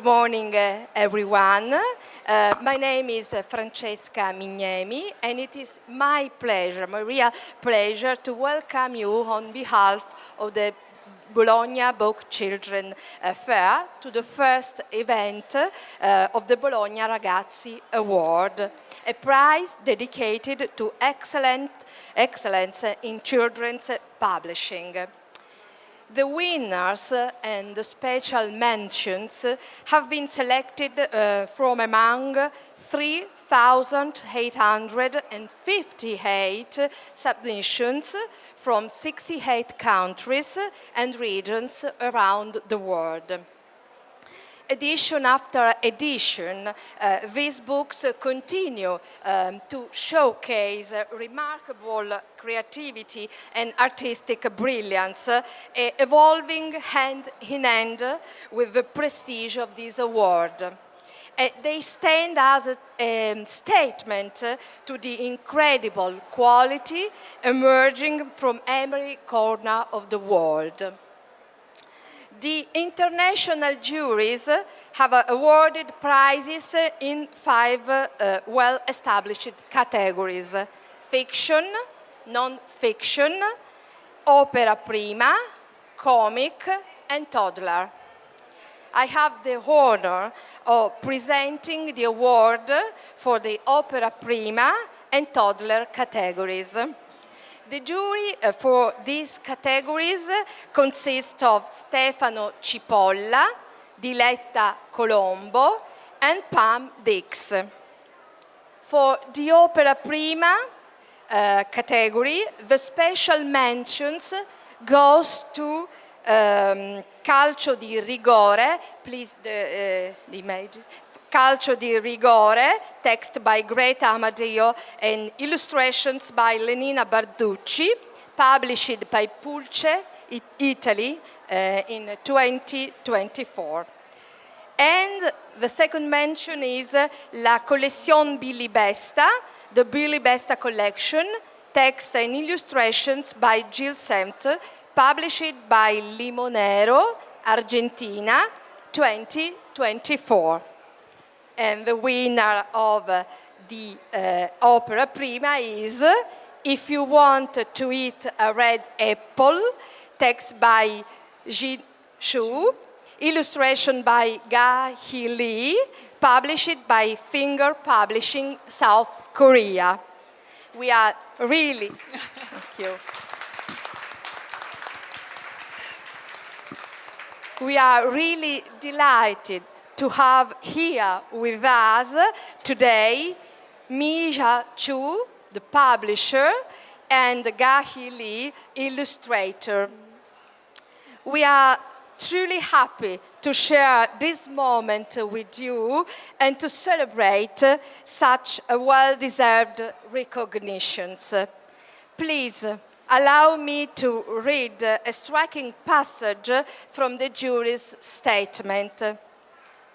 morning, everyone. My name is Francesca Mignemi, and it is my pleasure, my real pleasure, to welcome you on behalf of the Bologna Book Children Fair to the first event of the BolognaRagazzi Award, a prize dedicated to excellence in children's publishing. The winners and the special mentions have been selected from among 3,858 submissions from 68 countries and regions around the world. Edition after edition, these books continue to showcase remarkable creativity and artistic brilliance, evolving hand in hand with the prestige of this award. They stand as a statement to the incredible quality emerging from every corner of the world. The international juries have awarded prizes in 5 well-established categories: fiction, non-fiction, opera prima, comic, and toddler. I have the honor of presenting the award for the opera prima and toddler categories. The jury for these categories consists of Stefano Cipolla, Diletta Colombo, and Pam Dix. For the opera prima category, the special mentions goes to Calcio di Rigore, please the images. Calcio di Rigore, text by Greta Amadeo and illustrations by Lenina Barducci, published by Pulce, Italy, in 2024. And the second mention is La Collezione Billy Besta, the Billy Besta collection, text and illustrations by Jill Semt, published by Limonero, Argentina, 2024. And the winner of the opera prima is If You Want to Eat a Red Apple, text by Ji Shu, illustration by Ga Hee Lee, published by Finger Publishing, South Korea. We are really, thank you. We are really delighted to have here with us today Mija Chu, the publisher, and Ga Hee Lee, illustrator. We are truly happy to share this moment with you and to celebrate such a well-deserved recognitions. Please allow me to read a striking passage from the jury's statement.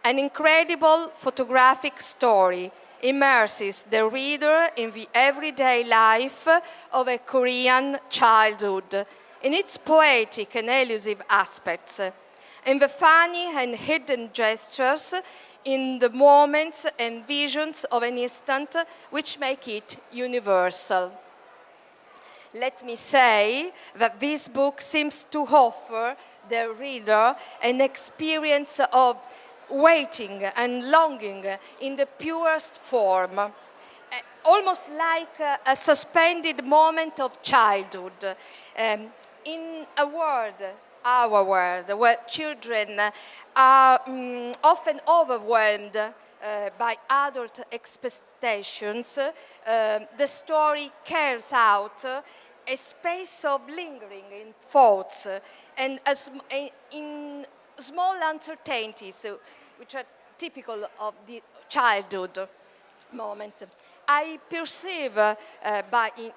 An incredible photographic story immerses the reader in the everyday life of a Korean childhood, in its poetic and elusive aspects, in the funny and hidden gestures, in the moments and visions of an instant which make it universal. Let me say that this book seems to offer the reader an experience of waiting and longing in the purest form, almost like a suspended moment of childhood. In a world, our world, where children are often overwhelmed by adult expectations, the story carves out a space of lingering in thoughts and in small uncertainties which are typical of the childhood moment. I perceive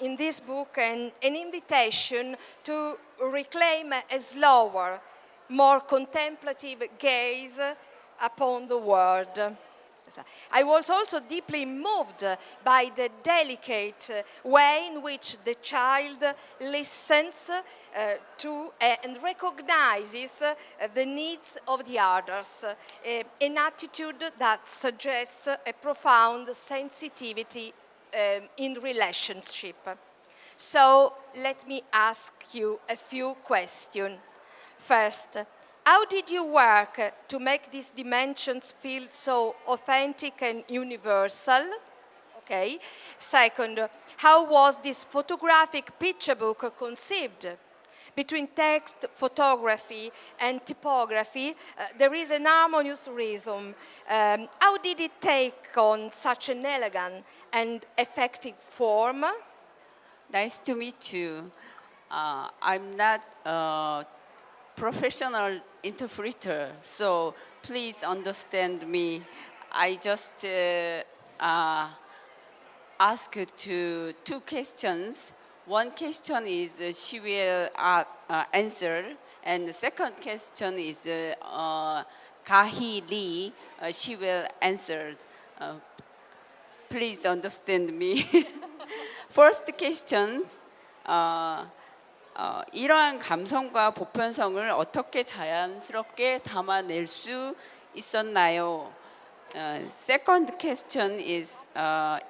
in this book an invitation to reclaim a slower, more contemplative gaze upon the world. I was also deeply moved by the delicate way in which the child listens to and recognizes the needs of the others, an attitude that suggests a profound sensitivity in relationship. So let me ask you a few questions. First, how did you work to make these dimensions feel so authentic and universal? Okay. Second, how was this photographic picture book conceived? Between text, photography, and typography, there is an harmonious rhythm. How did it take on such an elegant and effective form? Nice to meet you. I'm not a professional interpreter, so please understand me. I just ask two questions. One question is she will answer, and the second question is Gahi Lee. She will answer. Please understand me. First question. 이러한 감성과 보편성을 어떻게 자연스럽게 담아낼 수 있었나요? Second question is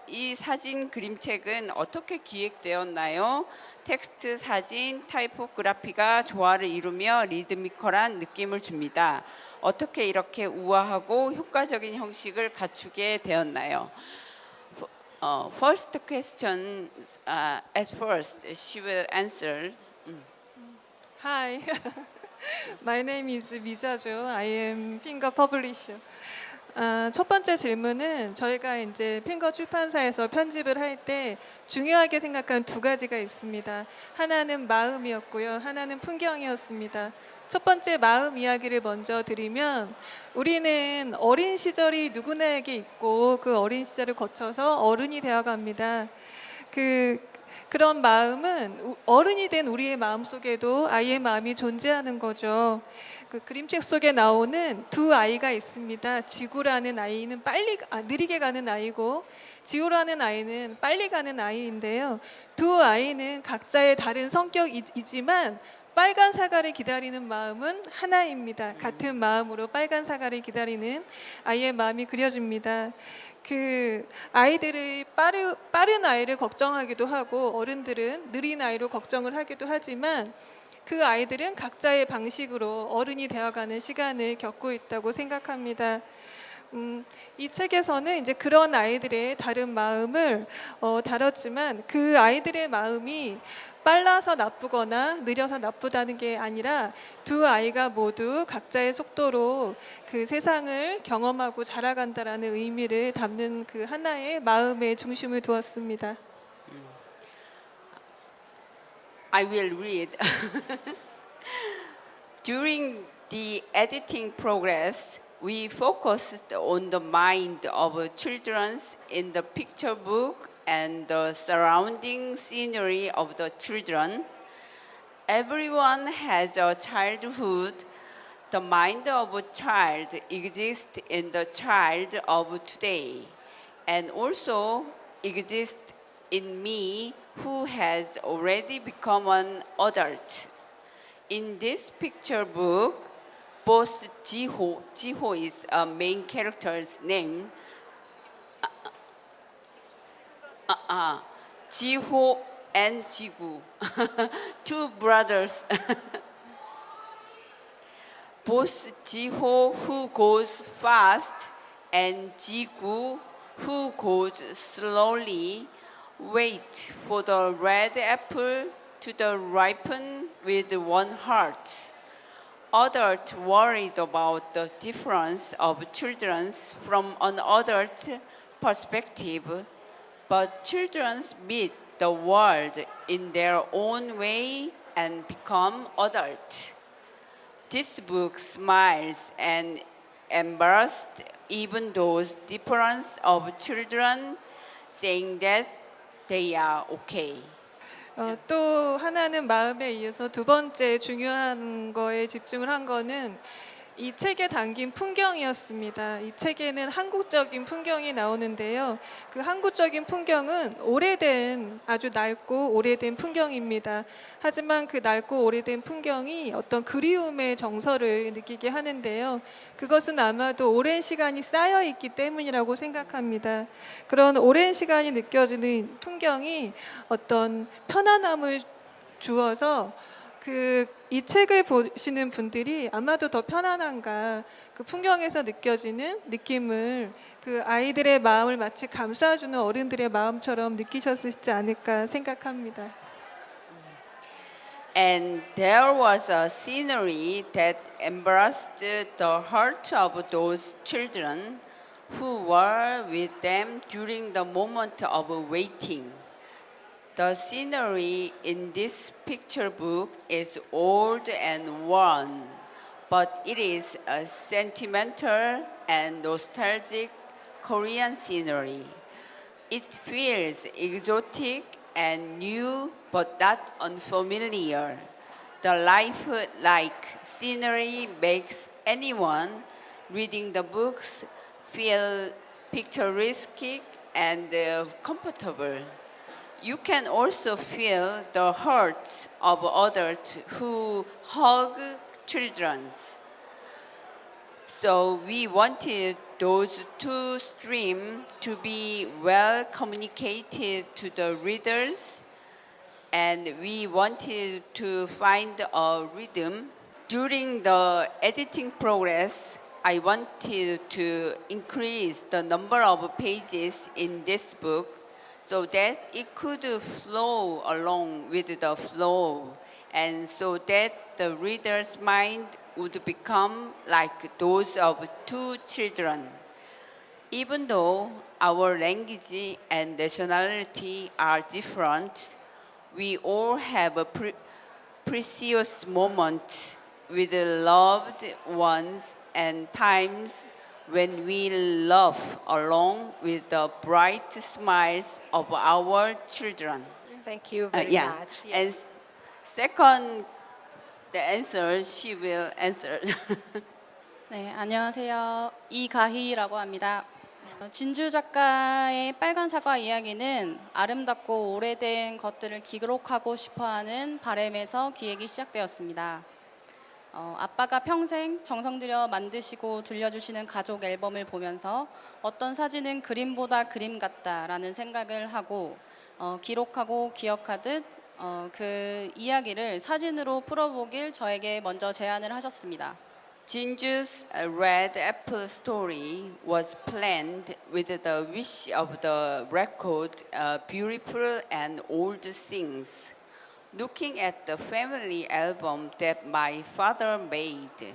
이 사진 그림책은 어떻게 기획되었나요? 텍스트, 사진, 타이포그래피가 조화를 이루며 리드미컬한 느낌을 줍니다. 어떻게 이렇게 우아하고 효과적인 형식을 갖추게 되었나요? First question, at first, she will answer. Hi, my name is 미자조. I am 핑거 퍼블리셔. 첫 번째 질문은 저희가 이제 핑거 출판사에서 편집을 할 때 중요하게 생각한 두 가지가 있습니다. 하나는 마음이었고요. 하나는 풍경이었습니다. 첫 번째 마음 이야기를 먼저 드리면 우리는 어린 시절이 누구나에게 있고 그 어린 시절을 거쳐서 어른이 되어갑니다. 그런 마음은 어른이 된 우리의 마음 속에도 아이의 마음이 존재하는 거죠. 그 그림책 속에 나오는 두 아이가 있습니다. 지구라는 아이는 느리게 가는 아이고 지우라는 아이는 빨리 가는 아이인데요. 두 아이는 각자의 다른 성격이지만 빨간 사과를 기다리는 마음은 하나입니다. 같은 마음으로 빨간 사과를 기다리는 아이의 마음이 그려집니다. 그 아이들의 빠른 아이를 걱정하기도 하고 어른들은 느린 아이로 걱정을 하기도 하지만 그 아이들은 각자의 방식으로 어른이 되어가는 시간을 겪고 있다고 생각합니다. 이 책에서는 이제 그런 아이들의 다른 마음을 다뤘지만 그 아이들의 마음이 빨라서 나쁘거나 느려서 나쁘다는 게 아니라 두 아이가 모두 각자의 속도로 그 세상을 경험하고 자라간다라는 의미를 담는 그 하나의 마음에 중심을 두었습니다. I will read. During the editing progress, we focused on the mind of children in the picture book and the surrounding scenery of the children. Everyone has a childhood. The mind of a child exists in the child of today and also exists in me who has already become an adult. In this picture book, both Giraud is a main character's name. Giraud and Jigu, two brothers. Both Giraud, who goes fast, and Jigu, who goes slowly, wait for the red apple to ripen with one heart. Adults worried about the difference of children from an adult perspective, but children meet the world in their own way and become adults. This book smiles and embraces even those differences of children, saying that they are okay. 또 하나는 마음에 이어서 두 번째 중요한 거에 집중을 한 거는 이 책에 담긴 풍경이었습니다. 이 책에는 한국적인 풍경이 나오는데요. 그 한국적인 풍경은 오래된, 아주 낡고 오래된 풍경입니다. 하지만 그 낡고 오래된 풍경이 어떤 그리움의 정서를 느끼게 하는데요. 그것은 아마도 오랜 시간이 쌓여 있기 때문이라고 생각합니다. 그런 오랜 시간이 느껴지는 풍경이 어떤 편안함을 주어서 이 책을 보시는 분들이 아마도 더 편안함과 그 풍경에서 느껴지는 느낌을 그 아이들의 마음을 마치 감싸주는 어른들의 마음처럼 느끼셨을지 않을까 생각합니다. And there was a scenery that embraced the heart of those children who were with them during the moment of waiting. The scenery in this picture book is old and worn, but it is a sentimental and nostalgic Korean scenery. It feels exotic and new, but not unfamiliar. The life-like scenery makes anyone reading the books feel picturesque and comfortable. You can also feel the hearts of adults who hug children. So we wanted those two streams to be well communicated to the readers, and we wanted to find a rhythm. During the editing progress, I wanted to increase the number of pages in this book so that it could flow along with the flow, and so that the reader's mind would become like those of two children. Even though our language and nationality are different, we all have a precious moment with loved ones and times when we laugh along with the bright smiles of our children. Thank you very much. And second, the answer, she will answer. 네, 안녕하세요. 이가희라고 합니다. 진주 작가의 빨간 사과 이야기는 아름답고 오래된 것들을 기록하고 싶어하는 바람에서 기획이 시작되었습니다. 아빠가 평생 정성 들여 만드시고 들려주시는 가족 앨범을 보면서 어떤 사진은 그림보다 그림 같다라는 생각을 하고 기록하고 기억하듯 그 이야기를 사진으로 풀어보길 저에게 먼저 제안을 하셨습니다. Jinju's red apple story was planned with the wish of the record beautiful and old things. Looking at the family album that my father made,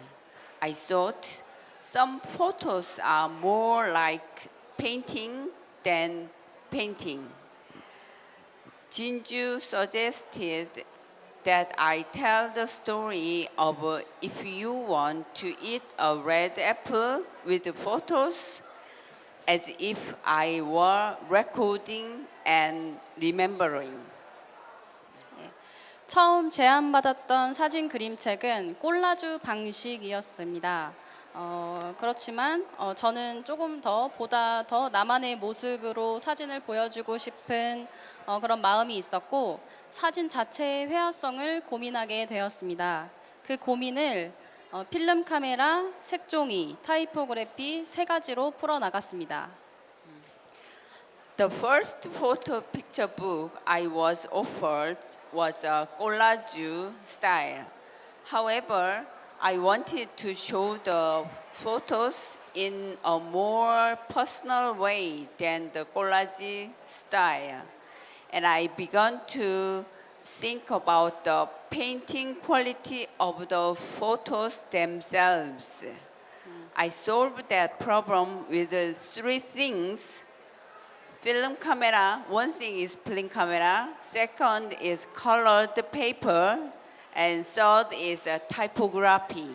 I thought some photos are more like painting than painting. Jinju suggested that I tell the story of if you want to eat a red apple with photos, as if I were recording and remembering. 처음 제안받았던 사진 그림책은 콜라주 방식이었습니다. 그렇지만 저는 조금 보다 더 나만의 모습으로 사진을 보여주고 싶은 그런 마음이 있었고 사진 자체의 회화성을 고민하게 되었습니다. 그 고민을 필름 카메라, 색종이, 타이포그래피 세 가지로 풀어나갔습니다. The first photo picture book I was offered was a collage style. However, I wanted to show the photos in a more personal way than the collage style. And I began to think about the painting quality of the photos themselves. I solved that problem with three things. Film camera, one thing is film camera, second is colored paper, and third is typography.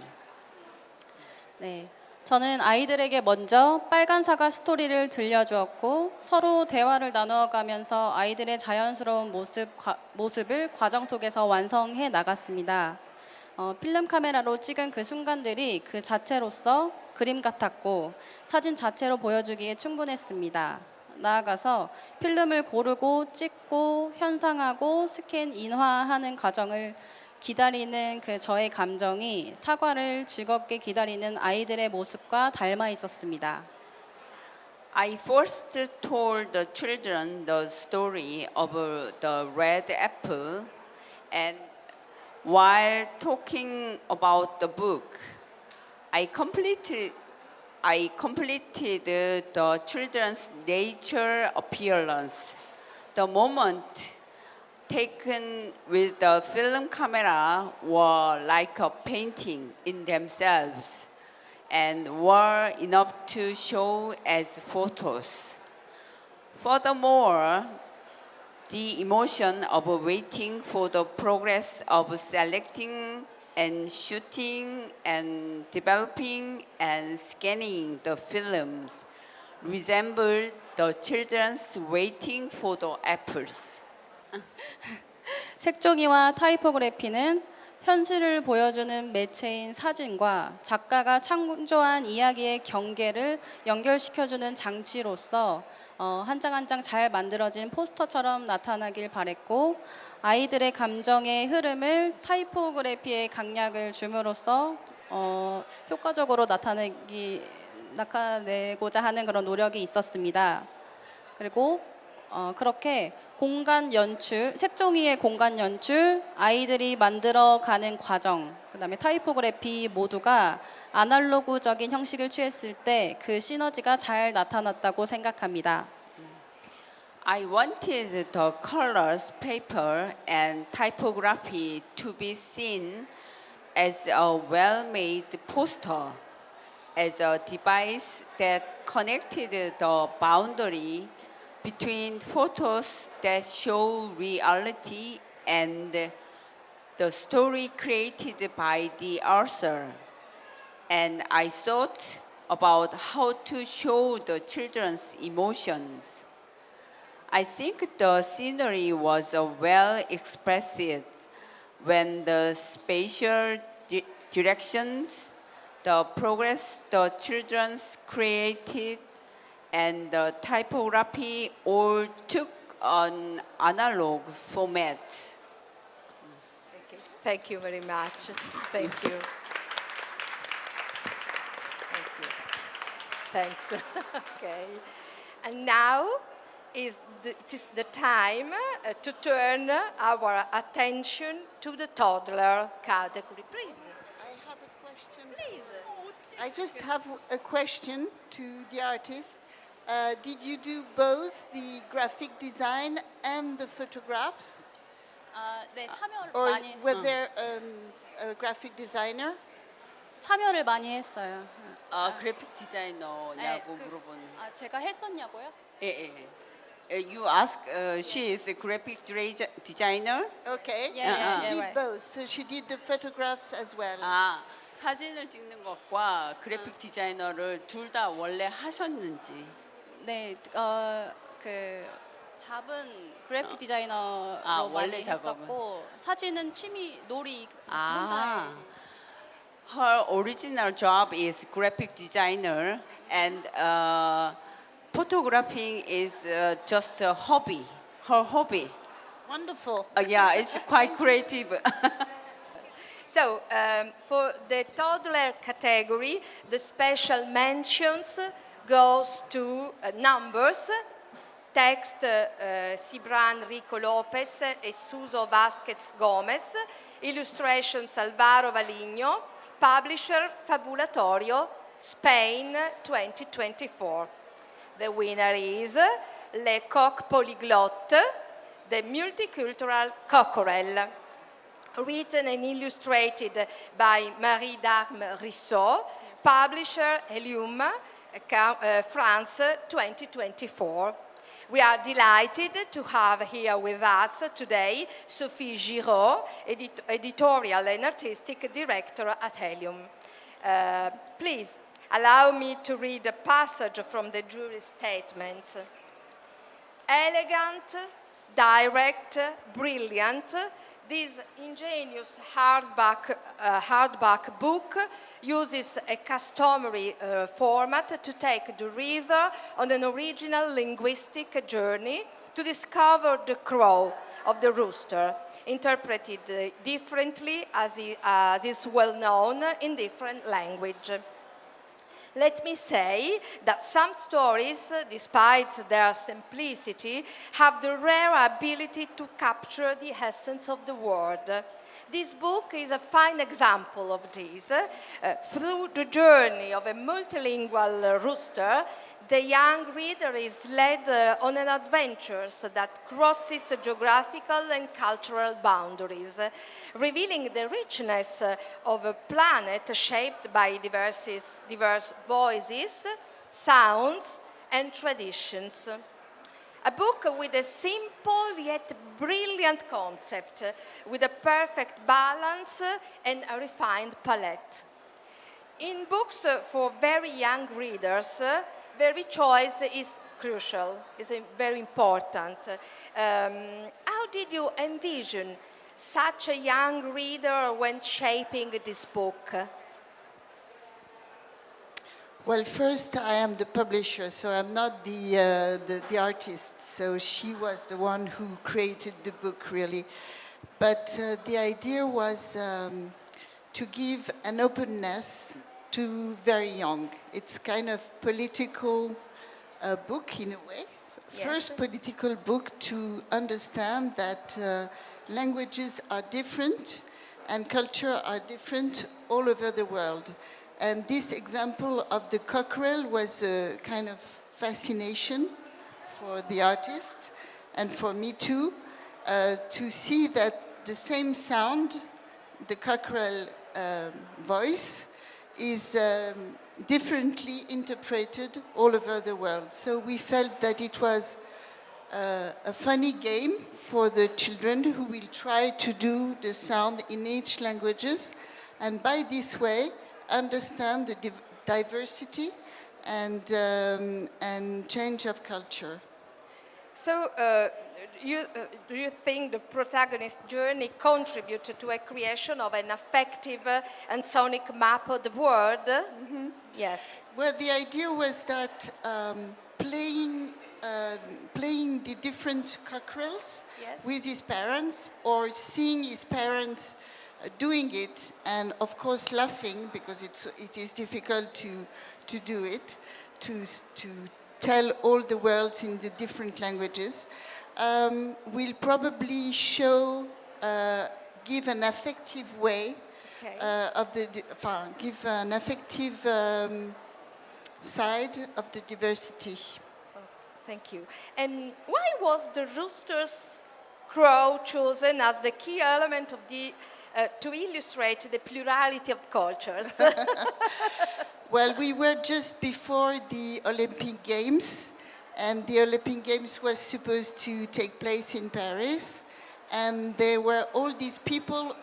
네, 저는 아이들에게 먼저 빨간 사과 스토리를 들려주었고 서로 대화를 나누어가면서 아이들의 자연스러운 모습을 과정 속에서 완성해 나갔습니다. 필름 카메라로 찍은 그 순간들이 그 자체로서 그림 같았고 사진 자체로 보여주기에 충분했습니다. 나아가서 필름을 고르고 찍고 현상하고 스캔 인화하는 과정을 기다리는 그 저의 감정이 사과를 즐겁게 기다리는 아이들의 모습과 닮아 있었습니다. I first told the children the story of the red apple, and while talking about the book, I completed the children's nature appearance. The moment taken with the film camera were like a painting in themselves and were enough to show as photos. Furthermore, the emotion of waiting for the progress of selecting and shooting and developing and scanning the films resembled the children's waiting for the apples. 색종이와 타이포그래피는 현실을 보여주는 매체인 사진과 작가가 창조한 이야기의 경계를 연결시켜주는 장치로서 한 장 한 장 잘 만들어진 포스터처럼 나타나길 바랬고 아이들의 감정의 흐름을 타이포그래피의 강약을 줌으로써 효과적으로 나타내고자 하는 그런 노력이 있었습니다. 그리고 그렇게 공간 연출, 색종이의 공간 연출, 아이들이 만들어가는 과정, 그다음에 타이포그래피 모두가 아날로그적인 형식을 취했을 때 그 시너지가 잘 나타났다고 생각합니다. I wanted the colors, paper, and typography to be seen as a well-made poster, as a device that connected the boundary between photos that show reality and the story created by the author. And I thought about how to show the children's emotions. I think the scenery was well expressed when the spatial directions, the progress the children's created, and the typography all took an analog format. Thank you very much. Thank you. Thank you. Thanks. Okay. And now it is the time to turn our attention to the toddler category. Please. I have a question. Please. I just have a question to the artist. Did you do both the graphic design and the photographs? 네, 참여를 Or 많이 was there a graphic designer? 참여를 많이 했어요. 그래픽 디자이너냐고 물어보는. 제가 했었냐고요? 예. You ask, she is a graphic designer? Okay. Yeah, She did right. both. So she did the photographs as well. 사진을 찍는 것과 그래픽 디자이너를 둘 다 원래 하셨는지. 네, 그 잡은 그래픽 디자이너로 원래 많이 작업은. 했었고 사진은 취미 놀이 혼자 Her original job is graphic designer, and photographing is just a hobby. Her hobby. Wonderful. Yeah, it's quite creative. So, for the toddler category, the special mentions goes to numbers, text Cibran Rico Lopez e Suso Vasquez Gomez, illustration Alvaro Valigno, publisher Fabulatorio, Spain 2024. The winner is Le Coq Polyglotte, the multicultural Cockerel, written and illustrated by Marie Darme-Rizzo, publisher Hélium, France 2024. We are delighted to have here with us today Sophie Giraud, editorial and artistic director at Hèlium. Please allow me to read a passage from the jury statement. Elegant, direct, brilliant, This ingenious hardback book uses a customary format to take the reader on an original linguistic journey to discover the crow of the rooster, interpreted differently as is well known in different languages. Let me say that some stories, despite their simplicity, have the rare ability to capture the essence of the word. This book is a fine example of this. Through the journey of a multilingual rooster, the young reader is led on an adventure that crosses geographical and cultural boundaries, revealing the richness of a planet shaped by diverse voices, sounds, and traditions. A book with a simple yet brilliant concept, with a perfect balance and a refined palette. In books for very young readers, very choice is crucial, is very important. How did you envision such a young reader when shaping this book? Well, first, I am the publisher, so I'm not the artist. So she was the one who created the book, really. But the idea was to give an openness to very young. It's kind of political book in a way. Yes. First political book to understand that languages are different and culture are different all over the world. And this example of the Cockerel was a kind of fascination for the artist and for me too, to see that the same sound, the Cockerel voice, is differently interpreted all over the world. So we felt that it was a funny game for the children who will try to do the sound in each languages, and by this way understand the diversity and change of culture. So, do you think the protagonist's journey contributed to a creation of an affective and sonic map of the world? Mm-hmm. Yes. Well, the idea was that playing the different cockerels, yes, with his parents, or seeing his parents doing it, and of course laughing, because it is difficult to do it, to tell all the words in the different languages, will probably give an affective way, okay, give an affective side of the diversity. Oh, thank you. And why was the rooster's crow chosen as the key element of to illustrate the plurality of cultures? Well, we were just before the Olympic Games, and the Olympic Games was supposed to take place in Paris, and there were all these people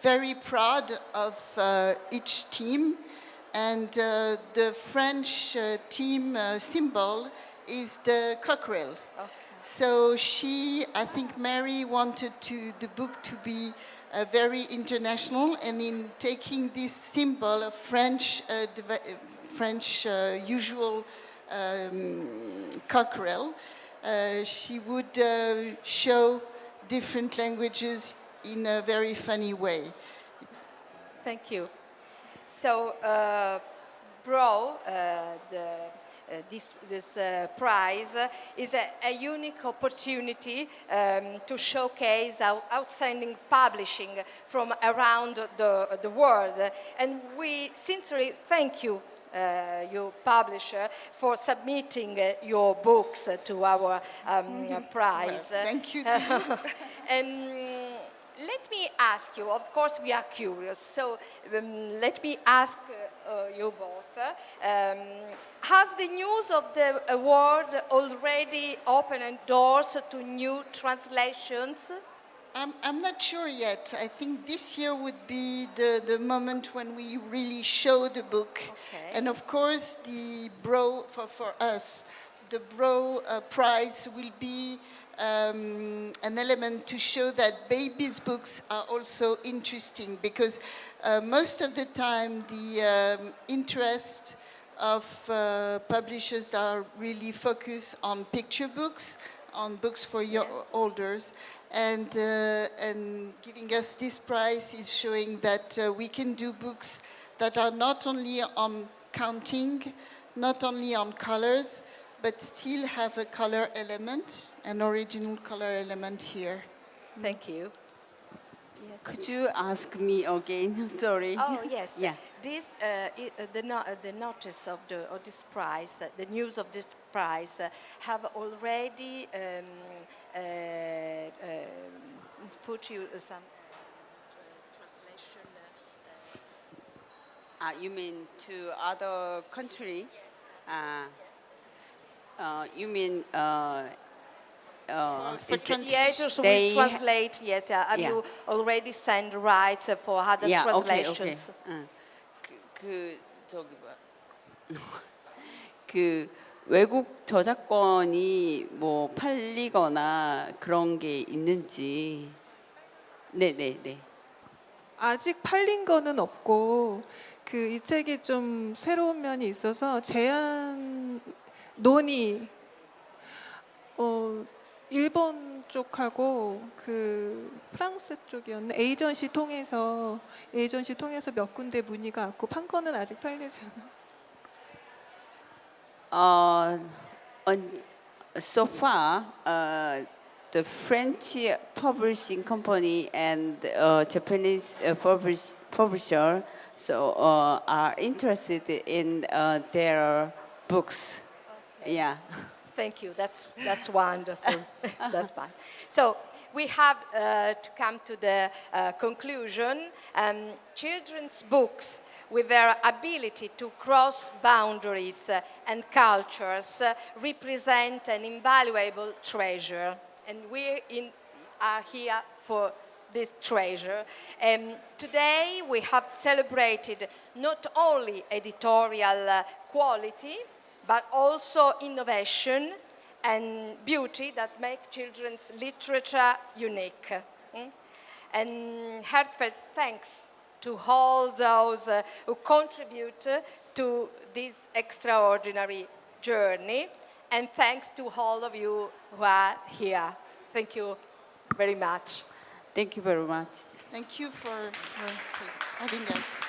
very proud of each team, and the French team symbol is the Cockerel. Okay. So I think Mary wanted the book to be very international, and in taking this symbol of French usual Cockerel, she would show different languages in a very funny way. Thank you. So, this prize is a unique opportunity to showcase outstanding publishing from around the world. And we sincerely thank you, your publisher, for submitting your books to our prize. Well, thank you to you. And let me ask you, of course we are curious, so let me ask you both, has the news of the award already opened doors to new translations? I'm not sure yet. I think this year would be the moment when we really show the book. Okay. And of course, the for us, the Bro prize will be an element to show that babies' books are also interesting, because most of the time the interest of publishers are really focused on picture books, on books for olders, and giving us this prize is showing that we can do books that are not only on counting, not only on colors, but still have a color element, an original color element here. Thank you. Could you ask me again? Sorry. Oh yes. Yeah. This the notice of this prize, the news of this prize, have already put you some translation. You mean to other country? You mean is the- Creators will they translate. Yes. Have Yeah. you already sent rights for other yeah, translations? Okay. 그 저기 뭐야? 그 외국 저작권이 뭐 팔리거나 그런 게 있는지. 네. 아직 팔린 거는 없고 그 이 책이 좀 새로운 면이 있어서 제한 논의 일본 쪽하고 그 프랑스 쪽이었나 에이전시 통해서 몇 군데 문의가 왔고 판 거는 아직 팔리지 않아. So far, the French publishing company and Japanese publisher are interested in their books. Okay. Yeah. Thank you. That's wonderful. That's fine. So we have to come to the conclusion. Children's books, with their ability to cross boundaries and cultures, represent an invaluable treasure, and we are here for this treasure. Today we have celebrated not only editorial quality, but also innovation and beauty that make children's literature unique. And heartfelt thanks to all those who contribute to this extraordinary journey, and thanks to all of you who are here. Thank you very much. Thank you very much. Thank you for having us.